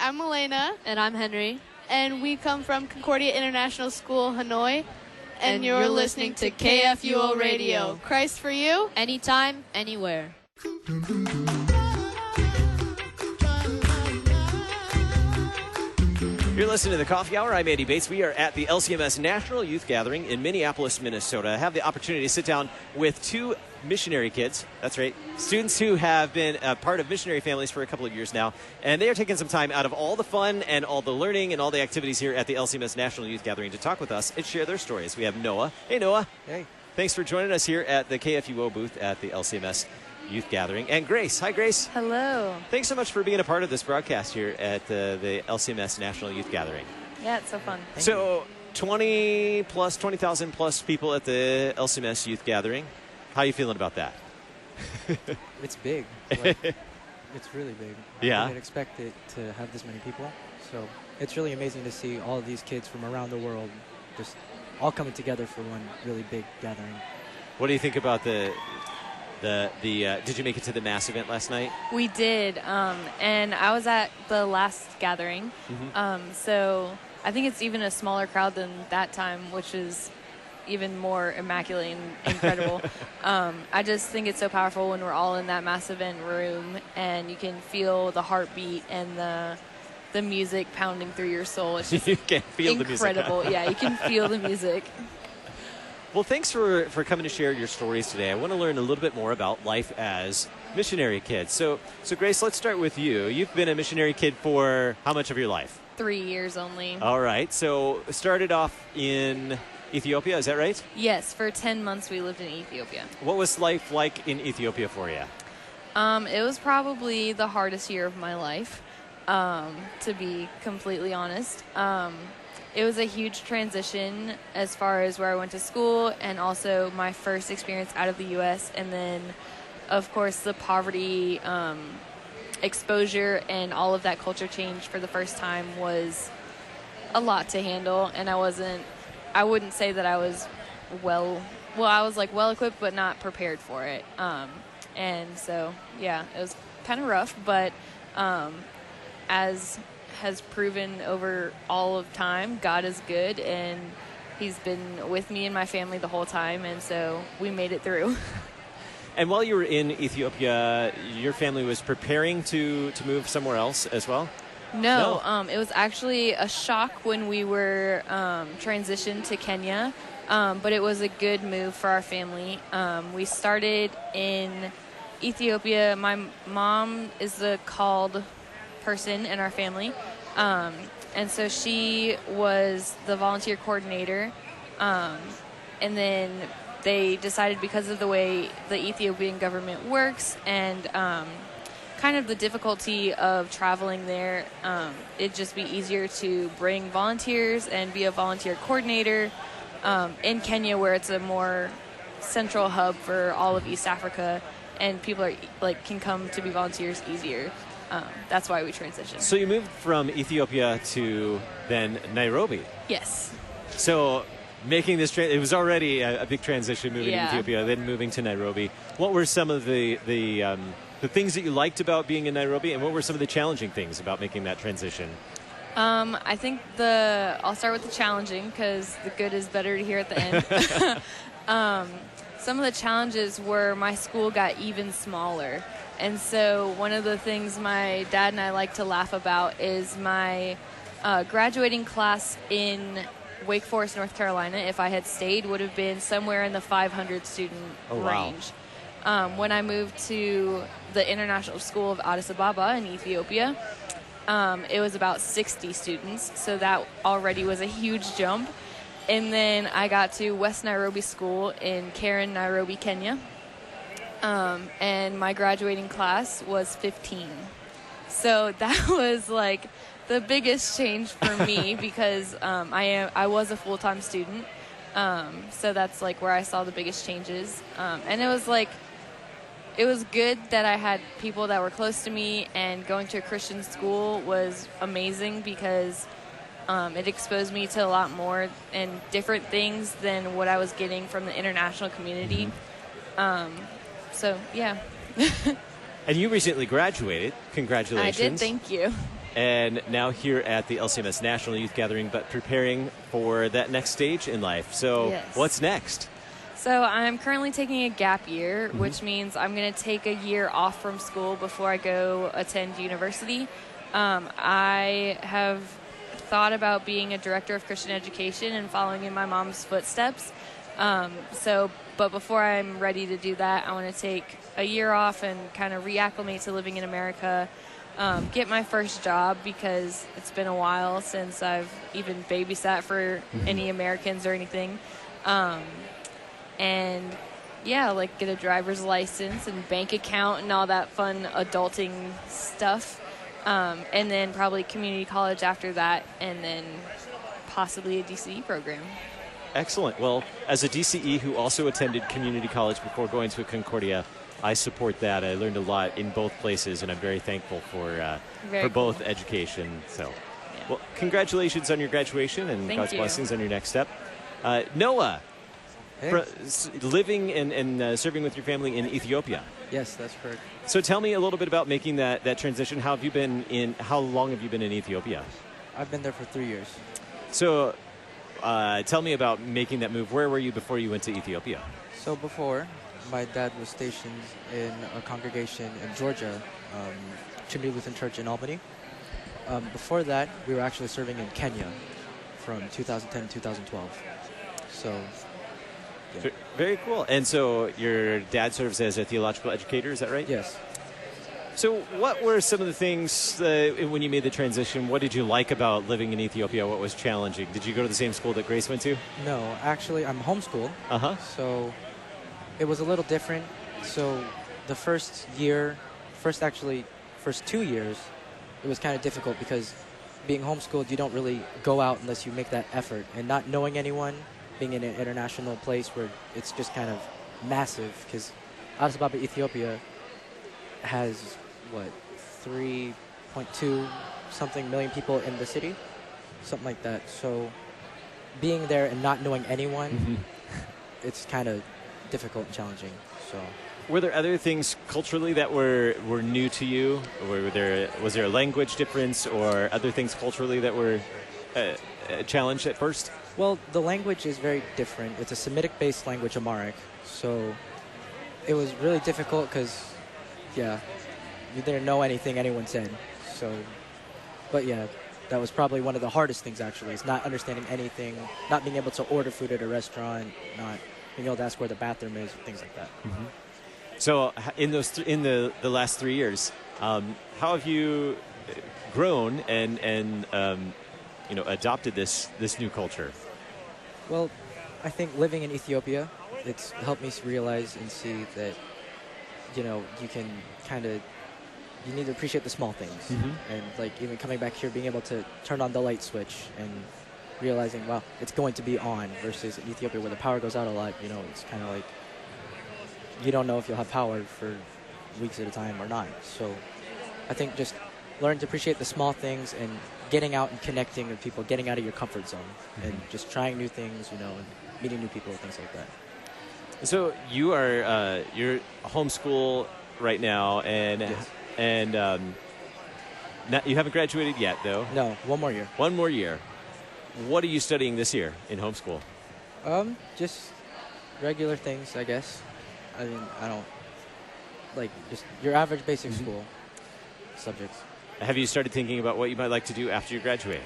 I'm Elena. And I'm Henry. And we come from Concordia International School, Hanoi. And you're listening to KFUO Radio. Christ for you. Anytime, anywhere. You're listening to the Coffee Hour. I'm Andy Bates. We are at the LCMS National Youth Gathering in Minneapolis, Minnesota. I have the opportunity to sit down with two missionary kids. That's right. Students who have been a part of missionary families for a couple of years now. And they are taking some time out of all the fun and all the learning and all the activities here at the LCMS National Youth Gathering to talk with us and share their stories. We have Noah. Hey, Noah. Hey. Thanks for joining us here at the KFUO booth at the LCMS Youth Gathering. And Grace. Hi, Grace. Hello. Thanks so much for being a part of this broadcast here at the LCMS National Youth Gathering. Yeah, it's so fun. So 20,000 plus people at the LCMS Youth Gathering. How are you feeling about that? It's big. Like, it's really big. Yeah. I didn't expect it to have this many people. So it's really amazing to see all of these kids from around the world just all coming together for one really big gathering. What do you think about did you make it to the mass event last night? We did, and I was at the last gathering. Mm-hmm. So I think it's even a smaller crowd than that time, which is even more immaculate and incredible. I just think it's so powerful when we're all in that mass event room and you can feel the heartbeat and the music pounding through your soul. It's just you can feel incredible. The music. Yeah, you can feel the music. Well, thanks for coming to share your stories today. I want to learn a little bit more about life as missionary kids. So Grace, let's start with you. You've been a missionary kid for how much of your life? 3 years only. All right. So started off in Ethiopia, is that right? Yes, for 10 months we lived in Ethiopia. What was life like in Ethiopia for you? It was probably the hardest year of my life, to be completely honest. It was a huge transition as far as where I went to school and also my first experience out of the U.S. And then, of course, the poverty exposure and all of that culture change for the first time was a lot to handle. And I wouldn't say that I was I was like well equipped, but not prepared for it. And so, yeah, it was kind of rough, but as has proven over all of time, God is good, and he's been with me and my family the whole time, and so we made it through. And while you were in Ethiopia, your family was preparing to move somewhere else as well? No. It was actually a shock when we were transitioned to Kenya, but it was a good move for our family. We started in Ethiopia. My mom is the called person in our family, and so she was the volunteer coordinator, and then they decided, because of the way the Ethiopian government works and kind of the difficulty of traveling there, it'd just be easier to bring volunteers and be a volunteer coordinator in Kenya, where it's a more central hub for all of East Africa, and people are can come to be volunteers easier. That's why we transitioned. So you moved from Ethiopia to then Nairobi. Yes. So making this it was already a big transition moving to Ethiopia, then moving to Nairobi. What were some of the things that you liked about being in Nairobi, and what were some of the challenging things about making that transition? I think I'll start with the challenging, because the good is better to hear at the end. Some of the challenges were my school got even smaller. And so one of the things my dad and I like to laugh about is my graduating class in Wake Forest, North Carolina, if I had stayed, would have been somewhere in the 500 student range. When I moved to the International School of Addis Ababa in Ethiopia, it was about 60 students. So that already was a huge jump. And then I got to West Nairobi School in Karen, Nairobi, Kenya. And my graduating class was 15. So that was like the biggest change for me, because I was a full-time student. So that's like where I saw the biggest changes. And it was good that I had people that were close to me, and going to a Christian school was amazing, because it exposed me to a lot more and different things than what I was getting from the international community. So, yeah. And you recently graduated. Congratulations. I did, thank you. and now here at the LCMS National Youth Gathering, but preparing for that next stage in life. So Yes. what's next? So I'm currently taking a gap year, which means I'm going to take a year off from school before I go attend university. I have thought about being a director of Christian education and following in my mom's footsteps. But before I'm ready to do that, I want to take a year off and kind of reacclimate to living in America, get my first job because it's been a while since I've even babysat for any Americans or anything. And yeah, like get a driver's license and bank account and all that fun adulting stuff. And then probably community college after that, and then possibly a DCE program. Excellent. Well, as a DCE who also attended community college before going to Concordia, I support that. I learned a lot in both places, and I'm very thankful for both education. So, well, congratulations on your graduation, and Thank God's you. blessings on your next step. Noah, Hey. living and serving with your family in Ethiopia. Yes, that's correct. So tell me a little bit about making that transition. How long have you been in Ethiopia? I've been there for 3 years. So tell me about making that move. Where were you before you went to Ethiopia? So before, my dad was stationed in a congregation in Georgia, Trinity Lutheran Church in Albany. Before that, we were actually serving in Kenya from 2010 to 2012. So, yeah. Very cool. And so your dad serves as a theological educator, is that right? Yes. So what were some of the things when you made the transition? What did you like about living in Ethiopia? What was challenging? Did you go to the same school that Grace went to? No, actually, I'm homeschooled. Uh-huh. So it was a little different. So the first 2 years, it was kind of difficult because being homeschooled, you don't really go out unless you make that effort. And not knowing anyone, being in an international place where it's just kind of massive, because Addis Ababa, Ethiopia has, 3.2 something million people in the city? Something like that. So being there and not knowing anyone, it's kind of difficult and challenging. So. Were there other things culturally that were new to you? Was there a language difference or other things culturally that were a challenge at first? Well, the language is very different. It's a Semitic-based language, Amharic. So it was really difficult because, you didn't know anything anyone said. So, but yeah, that was probably one of the hardest things, actually, is not understanding anything, not being able to order food at a restaurant, not being able to ask where the bathroom is, things like that. Mm-hmm. So in the last 3 years, how have you grown and adopted this new culture? Well, I think living in Ethiopia, it's helped me realize and see that, you can you need to appreciate the small things. And like even coming back here, being able to turn on the light switch and realizing, wow, it's going to be on, versus in Ethiopia where the power goes out a lot, it's kind of like you don't know if you'll have power for weeks at a time or not. So I think just learn to appreciate the small things and getting out and connecting with people, getting out of your comfort zone and just trying new things, and meeting new people, things like that. So you are you're homeschool right now, and Yes. You haven't graduated yet, though. No, one more year. One more year. What are you studying this year in homeschool? Just regular things, I guess. I mean, I don't just your average basic school subjects. Have you started thinking about what you might like to do after you graduate?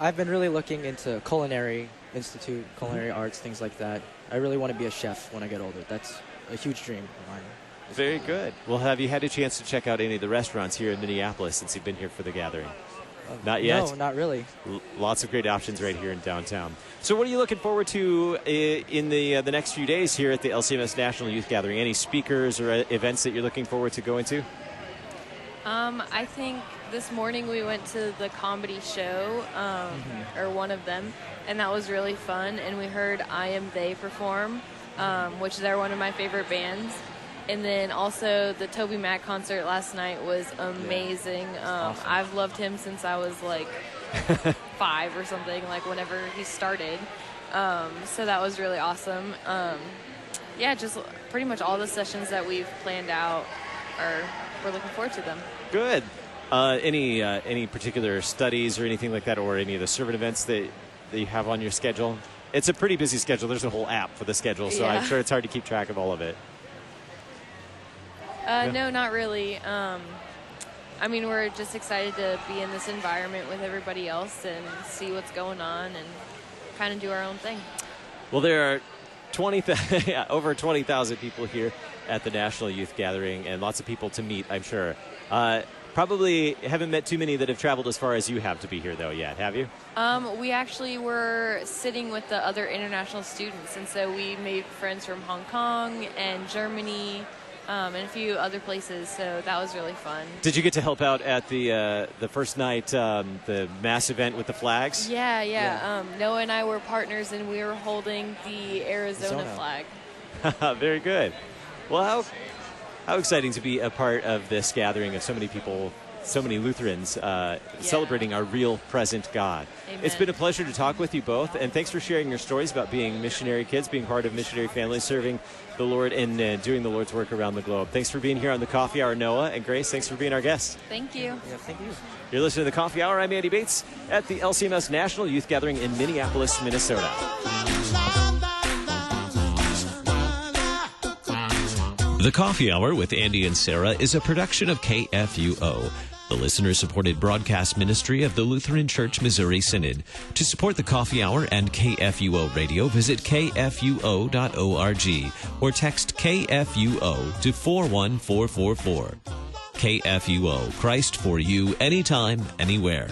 I've been really looking into culinary institute, culinary arts, things like that. I really want to be a chef when I get older. That's a huge dream of mine. Very good. Well, have you had a chance to check out any of the restaurants here in Minneapolis since you've been here for the gathering? Not yet? No, not really. Lots of great options right here in downtown. So what are you looking forward to in the next few days here at the LCMS National Youth Gathering? Any speakers or events that you're looking forward to going to? I think this morning we went to the comedy show, or one of them, and that was really fun. And we heard I Am They perform, which they're one of my favorite bands. And then also the Toby Mac concert last night was amazing. Awesome. I've loved him since I was like 5 or something, like whenever he started. So that was really awesome. Just pretty much all the sessions that we've planned out are we're looking forward to them. Good. Any particular studies or anything like that, or any of the servant events that you have on your schedule? It's a pretty busy schedule. There's a whole app for the schedule, so I'm sure it's hard to keep track of all of it. No, not really. I mean, we're just excited to be in this environment with everybody else and see what's going on and kind of do our own thing. Well, there are over 20,000 people here at the National Youth Gathering, and lots of people to meet, I'm sure. Probably haven't met too many that have traveled as far as you have to be here, though, yet, have you? We actually were sitting with the other international students, and so we made friends from Hong Kong and Germany and a few other places, so that was really fun. Did you get to help out at the first night, the mass event with the flags? Yeah. Noah and I were partners, and we were holding the Arizona flag. Very good. Well, how exciting to be a part of this gathering of so many people, so many Lutherans celebrating our real present God. Amen. It's been a pleasure to talk with you both, and thanks for sharing your stories about being missionary kids, being part of missionary families, serving the Lord, and doing the Lord's work around the globe. Thanks for being here on the Coffee Hour, Noah, and Grace. Thanks for being our guests. Thank you. Yeah, thank you. You're listening to the Coffee Hour. I'm Andy Bates at the LCMS National Youth Gathering in Minneapolis, Minnesota. The Coffee Hour with Andy and Sarah is a production of KFUO, the listener-supported broadcast ministry of the Lutheran Church Missouri Synod. To support the Coffee Hour and KFUO Radio, visit kfuo.org or text KFUO to 41444. KFUO, Christ for you, anytime, anywhere.